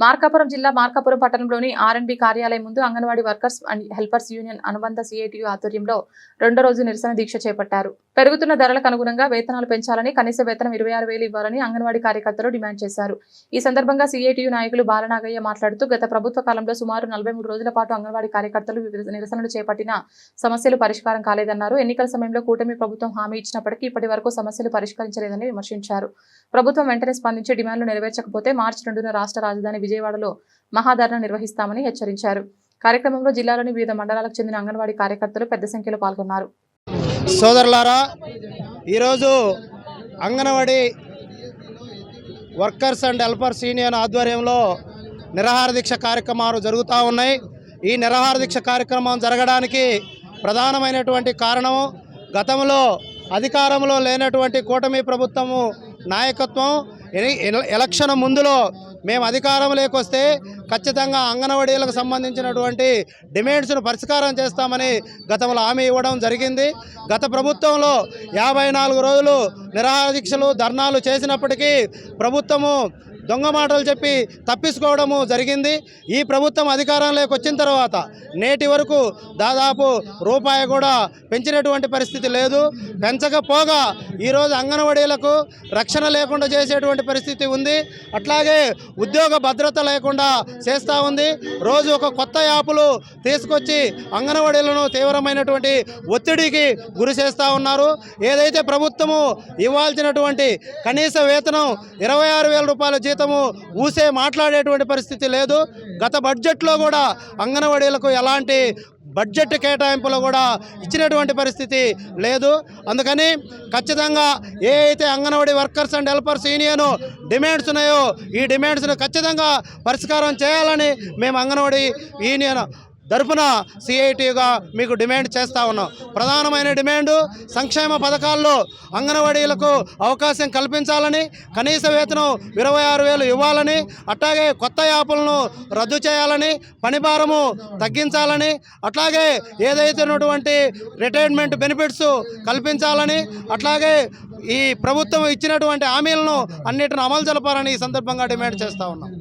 మార్కాపురం జిల్లా మార్కాపురం పట్టణంలోని ఆర్ఎండ్బి కార్యాలయం ముందు anganwadi workers and helpers union అనుబంధ సిఐటియు ఆధ్వర్యంలో రెండో రోజు నిరసన దీక్ష చేపట్టారు. పెరుగుతున్న ధరలకు అనుగుణంగా వేతనాలు పెంచాలని, కనీస వేతనం 26,000 ఇవ్వాలని అంగన్వాడీ కార్యకర్తలు డిమాండ్ చేశారు. ఈ సందర్భంగా సిఐటియు నాయకులు బాలనాగయ్య మాట్లాడుతూ, గత ప్రభుత్వ కాలంలో సుమారు 43 రోజుల పాటు అంగన్వాడీ కార్యకర్తలు వివిధ నిరసనలు చేపట్టిన సమస్యలు పరిష్కారం కాలేదన్నారు. ఎన్నికల సమయంలో కూటమి ప్రభుత్వం హామీ ఇచ్చినప్పటికీ ఇప్పటి వరకు సమస్యలు పరిష్కరించలేదని విమర్శించారు. ప్రభుత్వం వెంటనే స్పందించి డిమాండ్లు నెరవేర్చకపోతే మార్చి 2న రాష్ట్ర రాజధాని విజయవాడలో మహాధర్నా నిర్వహిస్తామని హెచ్చరించారు. కార్యక్రమంలో జిల్లాలోని వివిధ మండలాలకు చెందిన అంగన్వాడీ కార్యకర్తలు పెద్ద సంఖ్యలో పాల్గొన్నారు. సోదరులారా, ఈరోజు anganwadi workers and helpers union ఆధ్వర్యంలో నిరాహార దీక్ష కార్యక్రమాలు జరుగుతూ ఉన్నాయి. ఈ నిరాహార దీక్ష కార్యక్రమం జరగడానికి ప్రధానమైనటువంటి కారణం, గతంలో అధికారంలో లేనటువంటి కూటమి ప్రభుత్వము నాయకత్వం ఎలక్షన్ ముందులో మేము అధికారంలోకి వస్తే ఖచ్చితంగా అంగన్వాడీలకు సంబంధించినటువంటి డిమాండ్స్ను పరిష్కారం చేస్తామని గతంలో హామీ ఇవ్వడం జరిగింది. గత ప్రభుత్వంలో 54 రోజులు నిరాహార దీక్షలు ధర్నాలు చేసినప్పటికీ ప్రభుత్వము దొంగ మాటలు చెప్పి తప్పించుకోవడము జరిగింది. ఈ ప్రభుత్వం అధికారంలోకి వచ్చిన తర్వాత నేటి వరకు దాదాపు రూపాయి కూడా పెంచినటువంటి పరిస్థితి లేదు. పెంచకపోగా ఈరోజు అంగన్వాడీలకు రక్షణ లేకుండా చేసేటువంటి పరిస్థితి ఉంది. అట్లాగే ఉద్యోగ భద్రత లేకుండా చేస్తూ ఉంది. రోజు ఒక కొత్త యాప్లు తీసుకొచ్చి అంగన్వాడీలను తీవ్రమైనటువంటి ఒత్తిడికి గురి చేస్తూ ఉన్నారు. ఏదైతే ప్రభుత్వము ఇవ్వాల్సినటువంటి కనీస వేతనం 26,000 రూపాయల జీతము ఊసే మాట్లాడేటువంటి పరిస్థితి లేదు. గత బడ్జెట్లో కూడా అంగన్వాడీలకు ఎలాంటి బడ్జెట్ కేటాయింపులు కూడా ఇచ్చినటువంటి పరిస్థితి లేదు. అందుకని ఖచ్చితంగా ఏ అయితే anganwadi workers and helpers union demands ఉన్నాయో ఈ డిమాండ్స్ను ఖచ్చితంగా పరిష్కారం చేయాలని మేము అంగన్వాడీ యూనియన్ తరపున సిఐటిగా మీకు డిమాండ్ చేస్తూ ఉన్నాం. ప్రధానమైన డిమాండు సంక్షేమ పథకాల్లో అంగన్వాడీలకు అవకాశం కల్పించాలని, కనీస వేతనం 26,000 ఇవ్వాలని, అట్లాగే కొత్త యాప్లను రద్దు చేయాలని, పనిభారము తగ్గించాలని, అట్లాగే ఏదైతే ఉన్నటువంటి రిటైర్మెంట్ బెనిఫిట్స్ కల్పించాలని, అట్లాగే ఈ ప్రభుత్వం ఇచ్చినటువంటి హామీలను అన్నిటిని అమలు జరపాలని ఈ సందర్భంగా డిమాండ్ చేస్తూ ఉన్నాం.